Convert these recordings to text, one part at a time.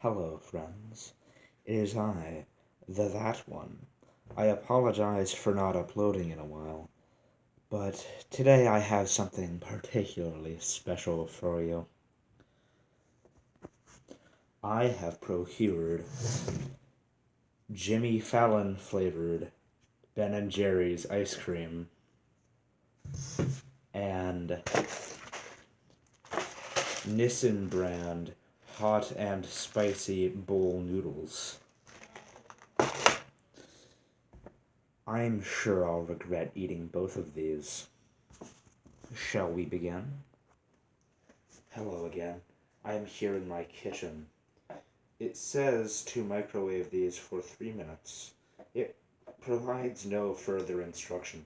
Hello, friends. It is I, the That One. I apologize for not uploading in a while, but today I have something particularly special for you. I have procured Jimmy Fallon flavored Ben & Jerry's ice cream and Nissin brand hot and spicy bowl noodles. I'm sure I'll regret eating both of these. Shall we begin? Hello again. I am here in my kitchen. It says to microwave these for 3 minutes. It provides no further instruction.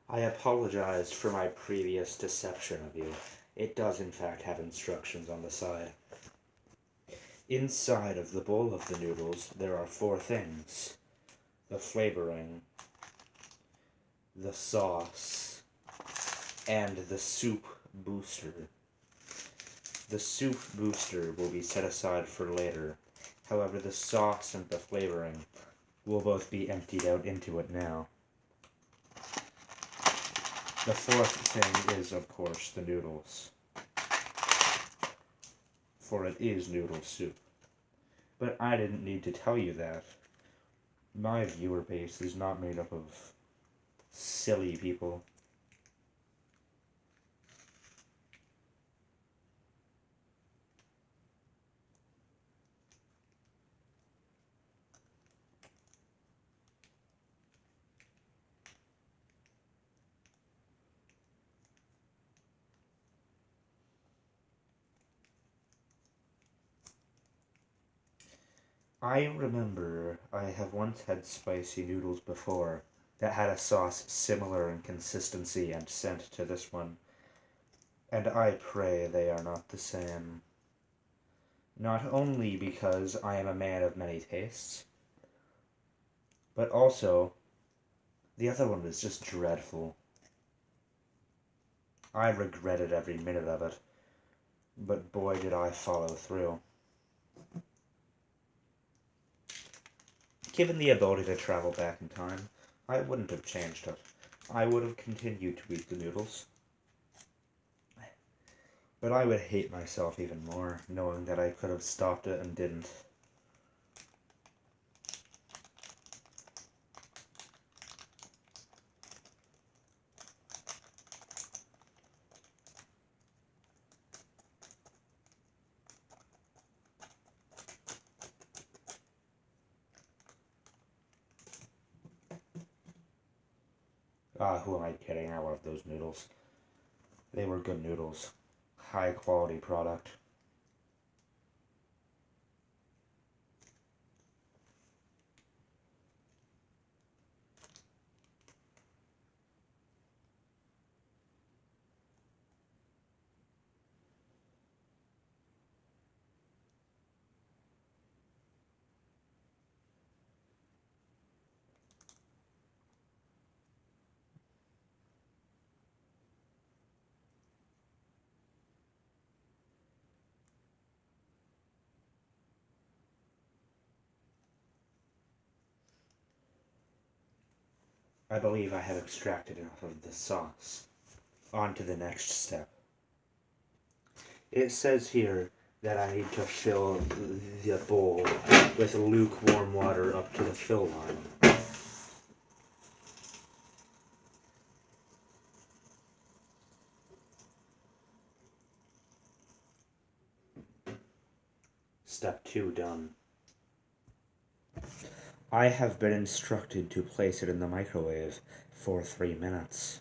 I apologize for my previous deception of you. It does in fact have instructions on the side. Inside of the bowl of the noodles, there are 4 things: the flavoring, the sauce, and the soup booster. The soup booster will be set aside for later. However, the sauce and the flavoring will both be emptied out into it now. The 4th thing is, of course, the noodles. For it is noodle soup. But I didn't need to tell you that. My viewer base is not made up of silly people. I remember I have once had spicy noodles before that had a sauce similar in consistency and scent to this one, and I pray they are not the same. Not only because I am a man of many tastes, but also the other one was just dreadful. I regretted every minute of it, but boy did I follow through. Given the ability to travel back in time, I wouldn't have changed it. I would have continued to eat the noodles. But I would hate myself even more, knowing that I could have stopped it and didn't. Who am I kidding? I love those noodles. They were good noodles. High quality product. I believe I have extracted enough of the sauce. On to the next step. It says here that I need to fill the bowl with lukewarm water up to the fill line. Step 2 done. I have been instructed to place it in the microwave for 3 minutes.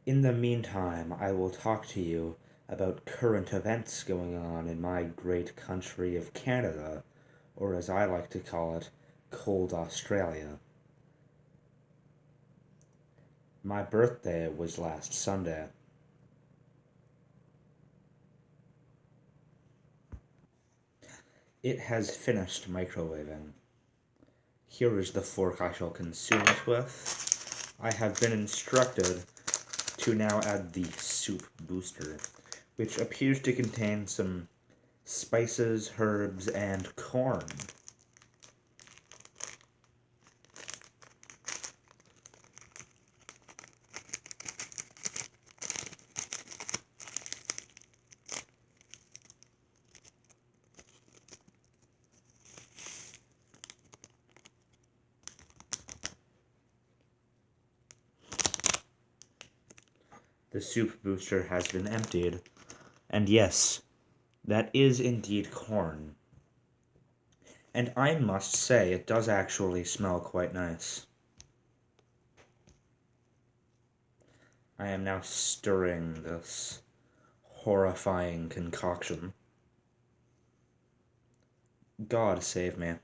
In the meantime, I will talk to you about current events going on in my great country of Canada, or as I like to call it, cold Australia. My birthday was last Sunday. It has finished microwaving. Here is the fork I shall consume it with. I have been instructed to now add the soup booster, which appears to contain some spices, herbs, and corn. The soup booster has been emptied, and yes, that is indeed corn. And I must say, it does actually smell quite nice. I am now stirring this horrifying concoction. God save me.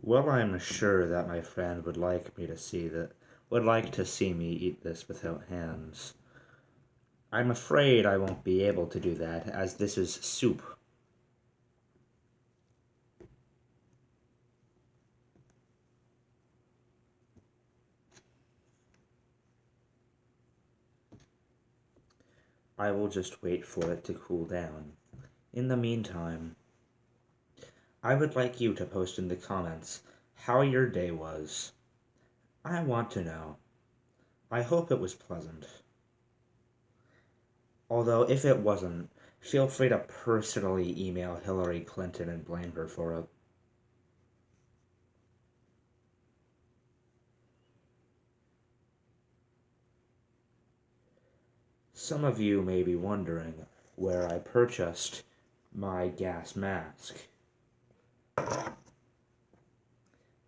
Well, I'm sure that my friend would like to see me eat this without hands. I'm afraid I won't be able to do that, as this is soup. I will just wait for it to cool down. In the meantime, I would like you to post in the comments how your day was. I want to know. I hope it was pleasant. Although, if it wasn't, feel free to personally email Hillary Clinton and blame her for it. Some of you may be wondering where I purchased my gas mask.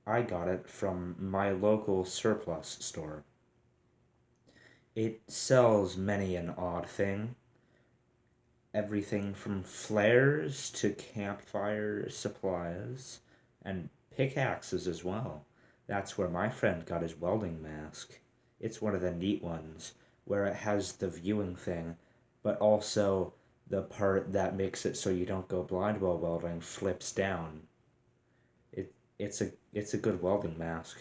I got it from my local surplus store. It sells many an odd thing, everything from flares to campfire supplies, and pickaxes as well. That's where my friend got his welding mask. It's one of the neat ones, where it has the viewing thing, but also the part that makes it so you don't go blind while welding flips down. It's a good welding mask.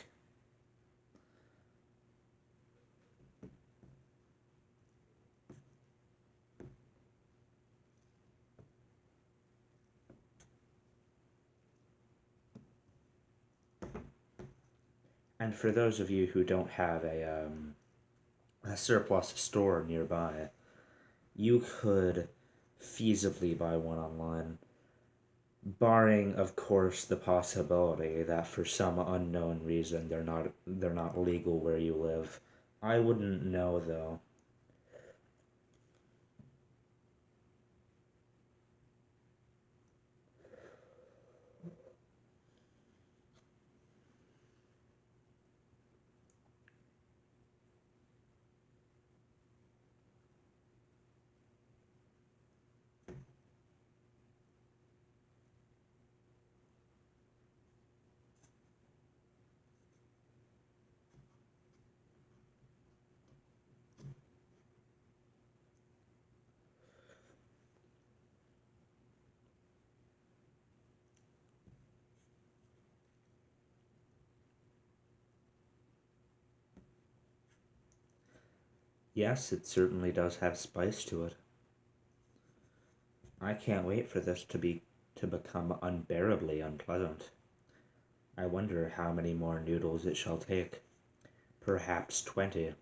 And for those of you who don't have a surplus store nearby, you could feasibly buy one online, barring, of course, the possibility that for some unknown reason they're not legal where you live. I wouldn't know though. Yes, it certainly does have spice to it. I can't wait for this to become unbearably unpleasant. I wonder how many more noodles it shall take. Perhaps 20.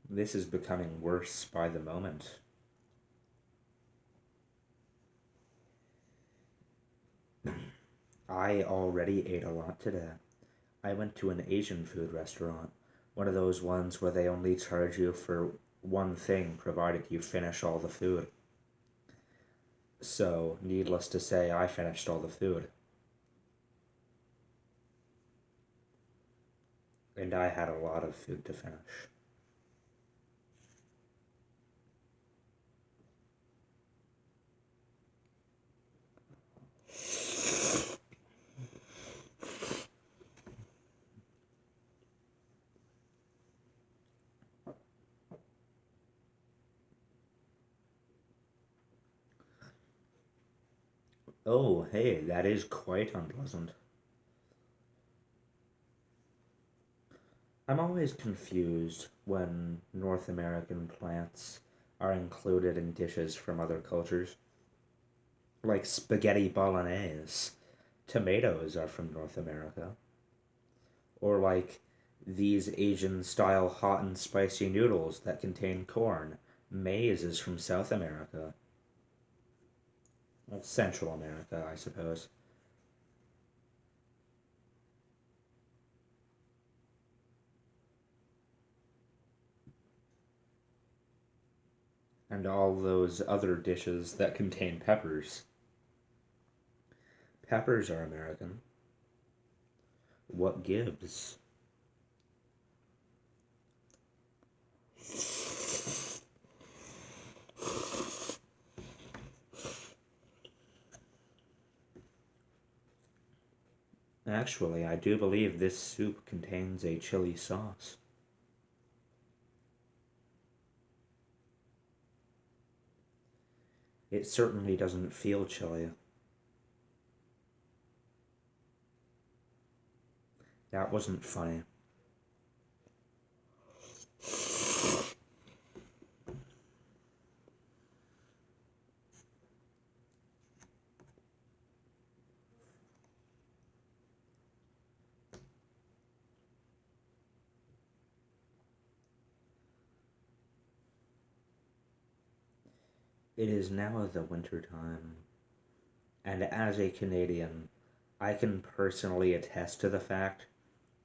This is becoming worse by the moment. I already ate a lot today. I went to an Asian food restaurant, one of those ones where they only charge you for one thing provided you finish all the food. So, needless to say, I finished all the food. And I had a lot of food to finish. Oh, hey, that is quite unpleasant. I'm always confused when North American plants are included in dishes from other cultures. Like spaghetti bolognese. Tomatoes are from North America. Or like these Asian style hot and spicy noodles that contain corn. Maize is from South America. Well, Central America, I suppose. And all those other dishes that contain peppers. Peppers are American. What gives? Actually, I do believe this soup contains a chili sauce. It certainly doesn't feel chili. That wasn't funny. It is now the winter time, and as a Canadian, I can personally attest to the fact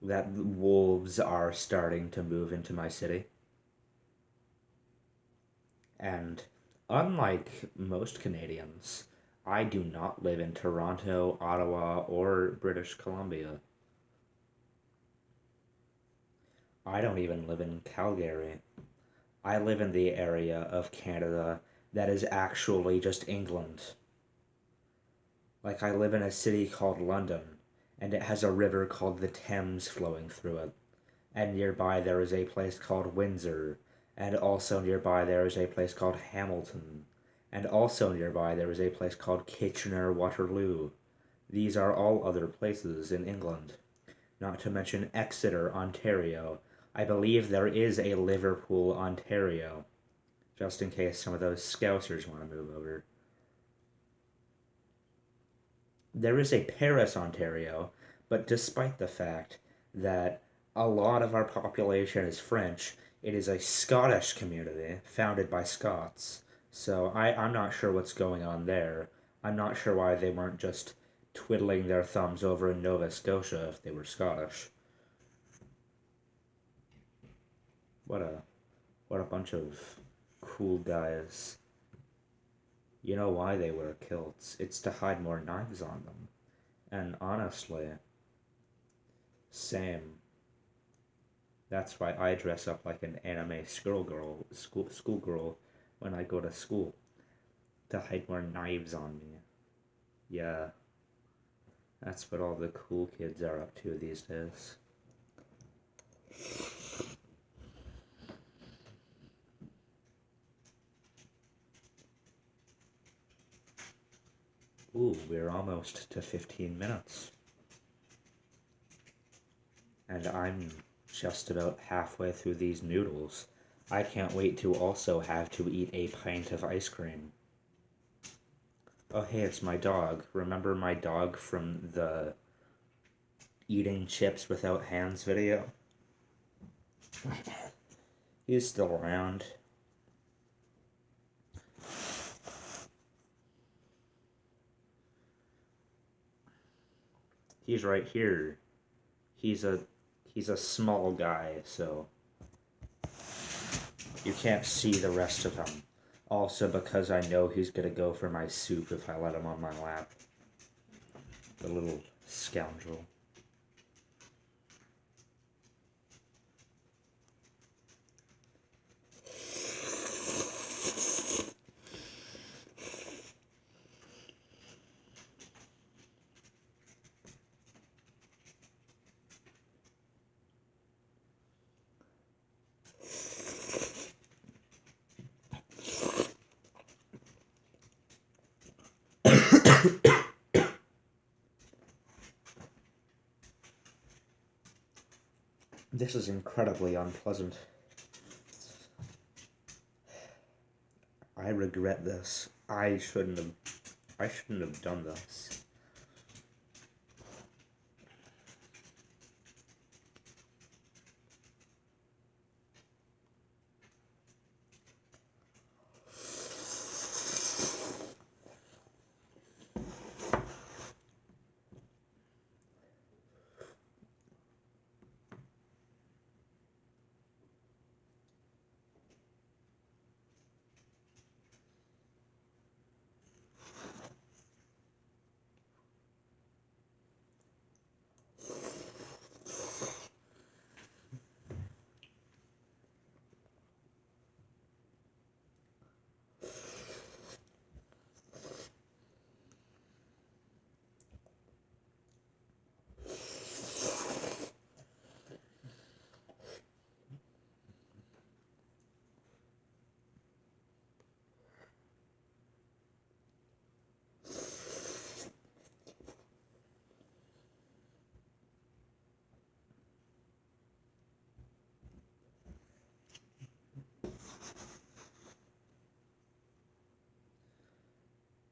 that wolves are starting to move into my city. And unlike most Canadians, I do not live in Toronto, Ottawa, or British Columbia. I don't even live in Calgary. I live in the area of Canada that is actually just England. Like, I live in a city called London, and it has a river called the Thames flowing through it. And nearby there is a place called Windsor, and also nearby there is a place called Hamilton, and also nearby there is a place called Kitchener Waterloo. These are all other places in England. Not to mention Exeter, Ontario. I believe there is a Liverpool, Ontario, just in case some of those Scousers want to move over. There is a Paris, Ontario, but despite the fact that a lot of our population is French, it is a Scottish community founded by Scots. So I'm not sure what's going on there. I'm not sure why they weren't just twiddling their thumbs over in Nova Scotia if they were Scottish. What a what a bunch of cool guys. You know why they wear kilts? It's to hide more knives on them. And honestly, same. That's why I dress up like an anime schoolgirl when I go to school to hide more knives on me. Yeah, that's what all the cool kids are up to these days. Ooh, we're almost to 15 minutes. And I'm just about halfway through these noodles. I can't wait to also have to eat a pint of ice cream. Oh, hey, it's my dog. Remember my dog from the eating chips without hands video? He's still around. He's right here. He's a he's a small guy, so you can't see the rest of him. Also because I know he's gonna go for my soup if I let him on my lap. The little scoundrel. This is incredibly unpleasant. I regret this. I shouldn't have done this.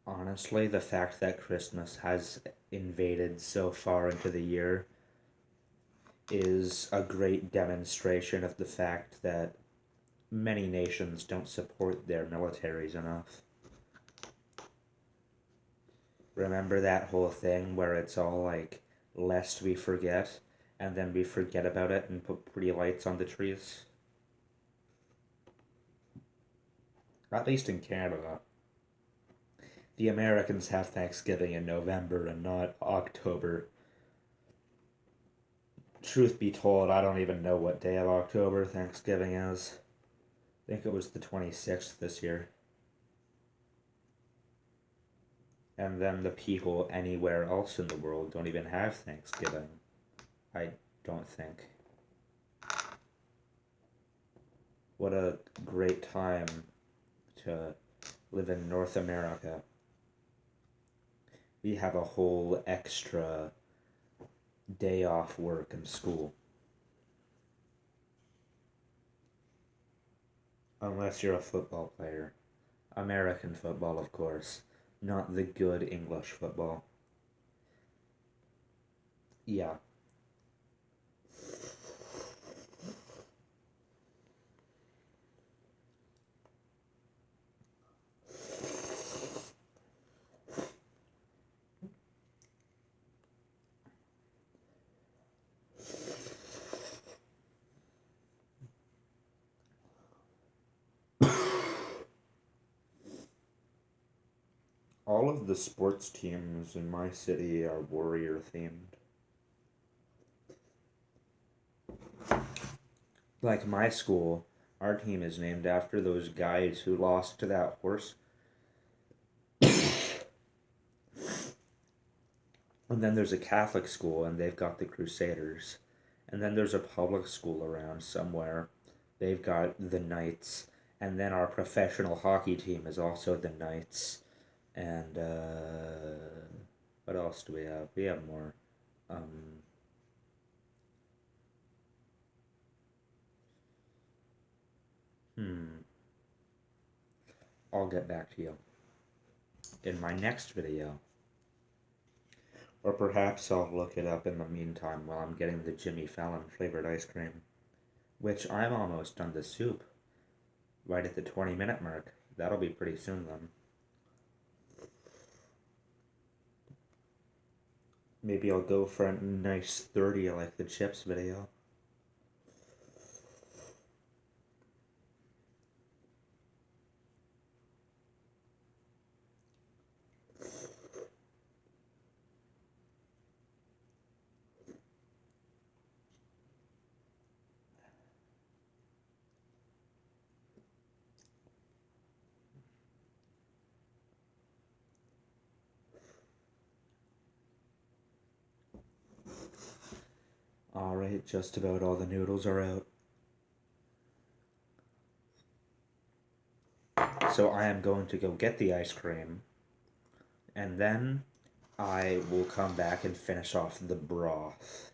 Honestly, the fact that Christmas has invaded so far into the year is a great demonstration of the fact that many nations don't support their militaries enough. Remember that whole thing where it's all like, lest we forget, and then we forget about it and put pretty lights on the trees? At least in Canada. The Americans have Thanksgiving in November and not October. Truth be told, I don't even know what day of October Thanksgiving is. I think it was the 26th this year. And then the people anywhere else in the world don't even have Thanksgiving. I don't think. What a great time to live in North America. We have a whole extra day off work and school. Unless you're a football player. American football, of course. Not the good English football. Yeah. All of the sports teams in my city are warrior themed. Like my school, our team is named after those guys who lost to that horse. And then there's a Catholic school, and they've got the Crusaders. And then there's a public school around somewhere. They've got the Knights. And then our professional hockey team is also the Knights. And, what else do we have? We have more. Um, hmm. I'll get back to you in my next video. Or perhaps I'll look it up in the meantime while I'm getting the Jimmy Fallon flavored ice cream. Which I'm almost done the soup. Right at the 20-minute mark. That'll be pretty soon then. Maybe I'll go for a nice 30 like the chips video. Alright, just about all the noodles are out. So I am going to go get the ice cream, and then I will come back and finish off the broth.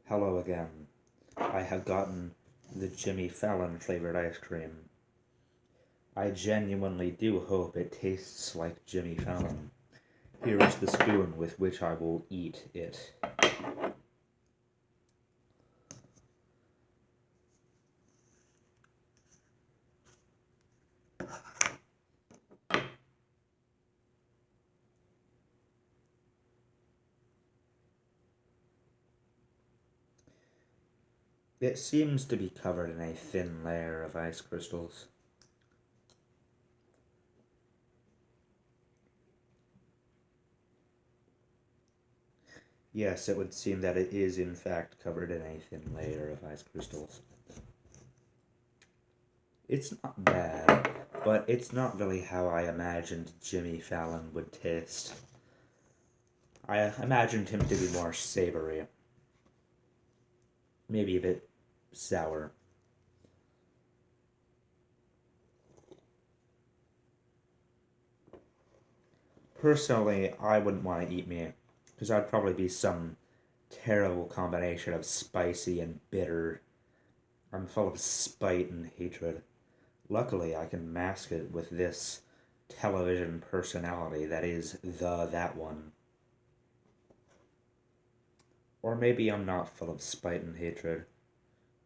Hello again. I have gotten the Jimmy Fallon flavored ice cream. I genuinely do hope it tastes like Jimmy Fallon. Here is the spoon with which I will eat it. It seems to be covered in a thin layer of ice crystals. Yes, it would seem that it is in fact covered in a thin layer of ice crystals. It's not bad, but it's not really how I imagined Jimmy Fallon would taste. I imagined him to be more savory. Maybe a bit sour. Personally, I wouldn't want to eat me, because I'd probably be some terrible combination of spicy and bitter. I'm full of spite and hatred. Luckily, I can mask it with this television personality that is that one. Or maybe I'm not full of spite and hatred.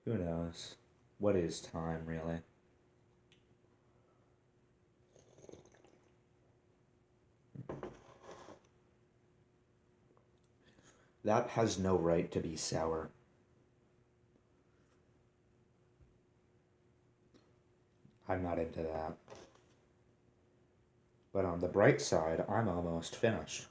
Who knows? What is time, really? That has no right to be sour. I'm not into that. But on the bright side, I'm almost finished.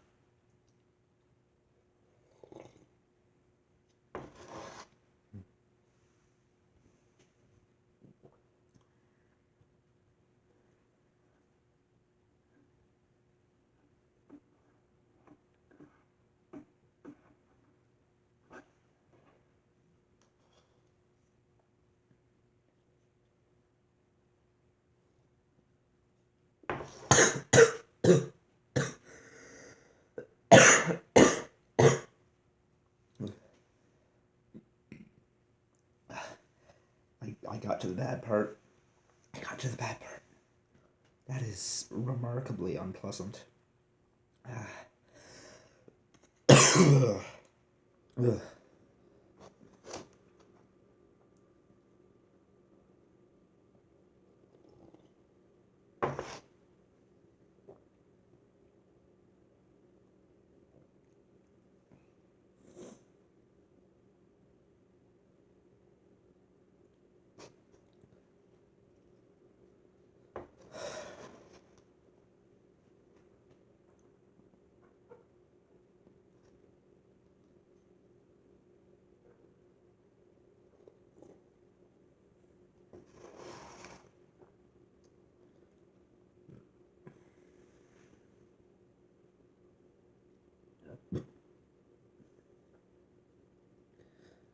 I got to the bad part. I got to the bad part. That is remarkably unpleasant. Ugh.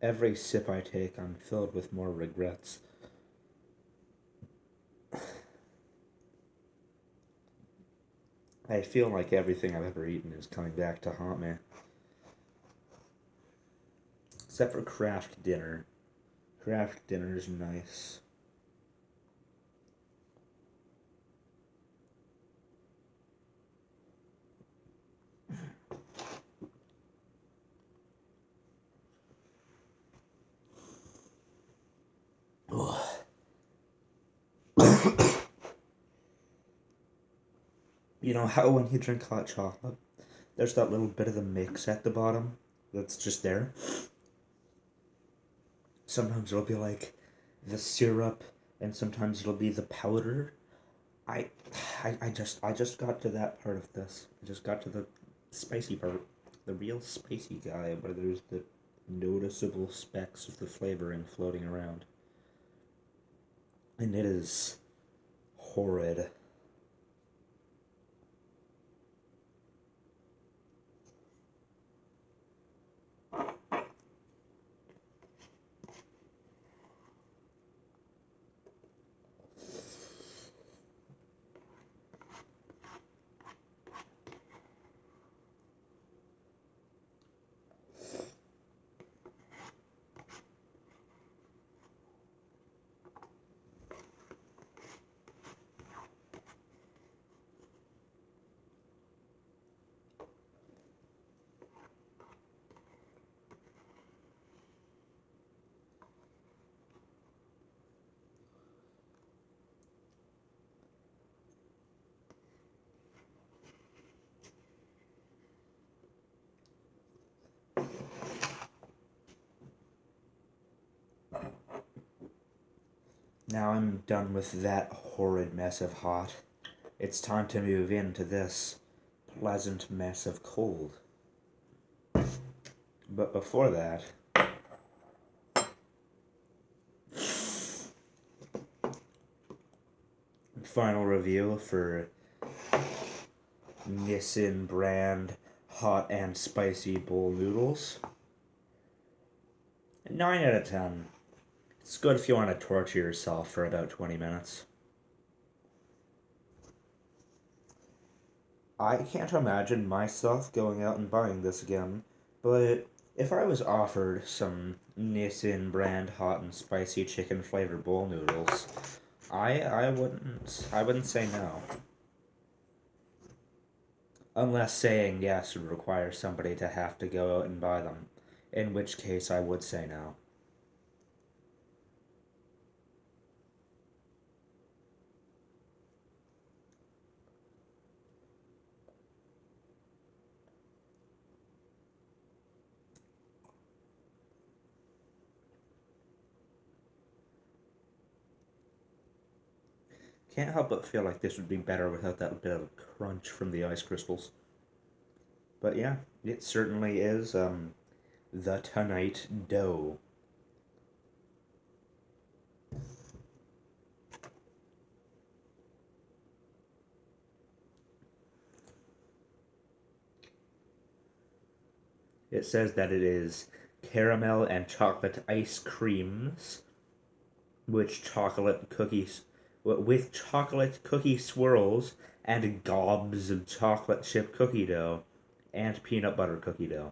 Every sip I take, I'm filled with more regrets. I feel like everything I've ever eaten is coming back to haunt me. Except for craft dinner. Craft dinner's nice. You know how when you drink hot chocolate, there's that little bit of the mix at the bottom that's just there? Sometimes it'll be like the syrup, and sometimes it'll be the powder. I, I just got to that part of this. I just got to the spicy part, the real spicy guy, where there's the noticeable specks of the flavoring floating around, and it is horrid. Now I'm done with that horrid mess of hot. It's time to move into this pleasant mess of cold. But before that, final review for Nissin brand hot and spicy bowl noodles. 9 out of 10. It's good if you want to torture yourself for about 20 minutes. I can't imagine myself going out and buying this again, but if I was offered some Nissin brand hot and spicy chicken flavored bowl noodles, I wouldn't say no. Unless saying yes would require somebody to have to go out and buy them, in which case I would say no. Can't help but feel like this would be better without that bit of crunch from the ice crystals. But yeah, it certainly is the Tonight Dough. It says that it is caramel and chocolate ice creams with chocolate cookie swirls and gobs of chocolate chip cookie dough and peanut butter cookie dough.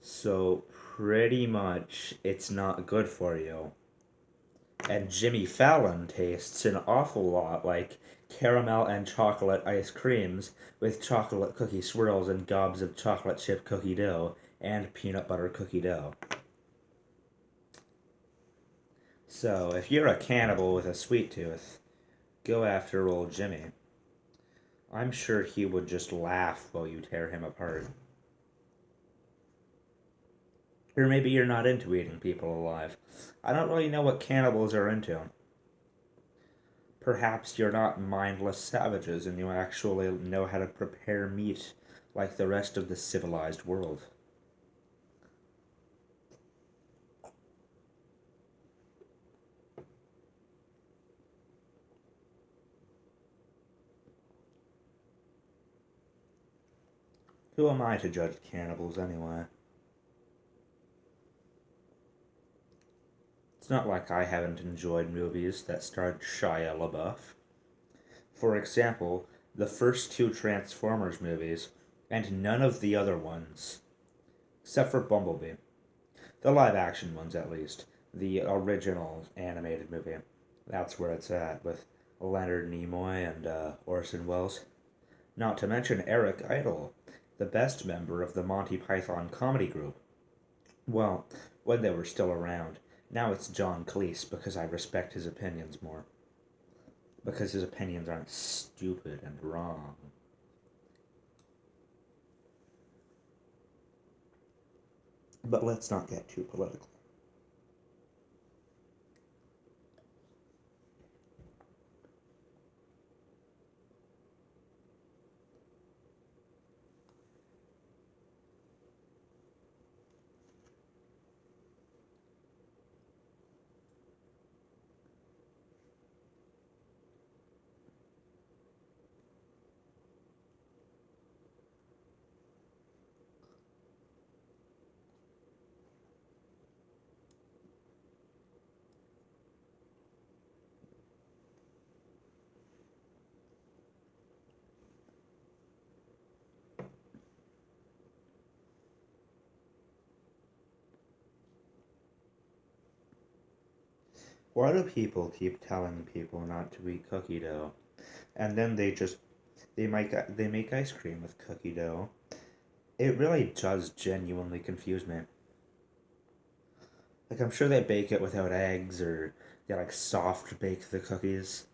So pretty much it's not good for you. And Jimmy Fallon tastes an awful lot like caramel and chocolate ice creams with chocolate cookie swirls and gobs of chocolate chip cookie dough and peanut butter cookie dough. So, if you're a cannibal with a sweet tooth, go after old Jimmy. I'm sure he would just laugh while you tear him apart. Or maybe you're not into eating people alive. I don't really know what cannibals are into. Perhaps you're not mindless savages and you actually know how to prepare meat like the rest of the civilized world. Who am I to judge cannibals anyway? It's not like I haven't enjoyed movies that starred Shia LaBeouf. For example, the first two Transformers movies, and none of the other ones, except for Bumblebee. The live action ones, at least. The original animated movie. That's where it's at, with Leonard Nimoy and Orson Welles. Not to mention Eric Idle, the best member of the Monty Python comedy group. Well, when they were still around. Now it's John Cleese because I respect his opinions more. because his opinions aren't stupid and wrong. But let's not get too political. Why do people keep telling people not to eat cookie dough? And then they make ice cream with cookie dough. It really does genuinely confuse me. Like, I'm sure they bake it without eggs, or they like soft bake the cookies,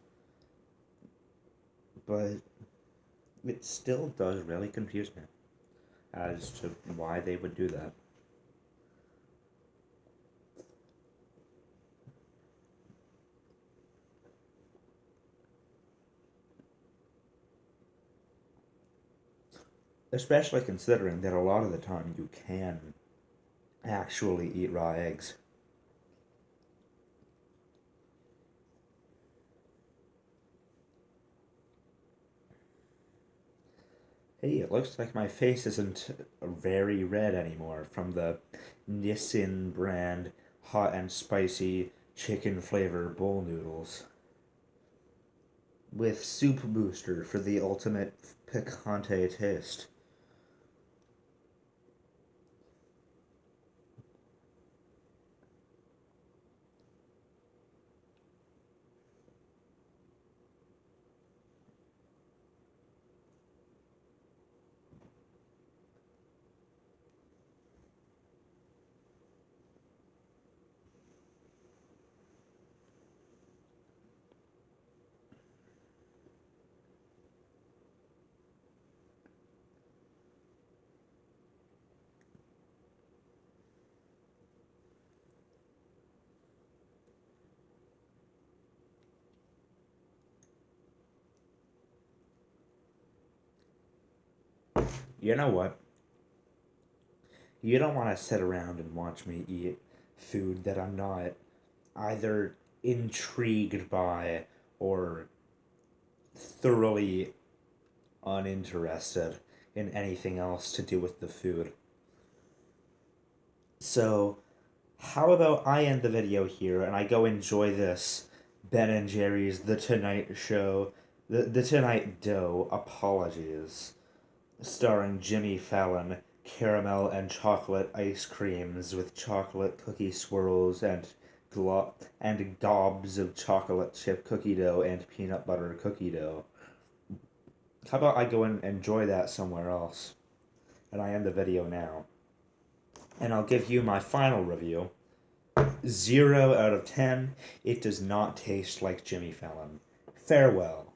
but it still does really confuse me as to why they would do that. Especially considering that a lot of the time you can actually eat raw eggs. Hey, it looks like my face isn't very red anymore from the Nissin brand hot and spicy chicken flavor bowl noodles with soup booster for the ultimate picante taste. You know what? You don't want to sit around and watch me eat food that I'm not either intrigued by or thoroughly uninterested in anything else to do with the food. So, how about I end the video here and I go enjoy this Ben and Jerry's The Tonight Show, the Tonight Dough Apologies, starring Jimmy Fallon, caramel and chocolate ice creams with chocolate cookie swirls and gobs of chocolate chip cookie dough and peanut butter cookie dough. How about I go and enjoy that somewhere else? And I end the video now. And I'll give you my final review. 0 out of 10. It does not taste like Jimmy Fallon. Farewell.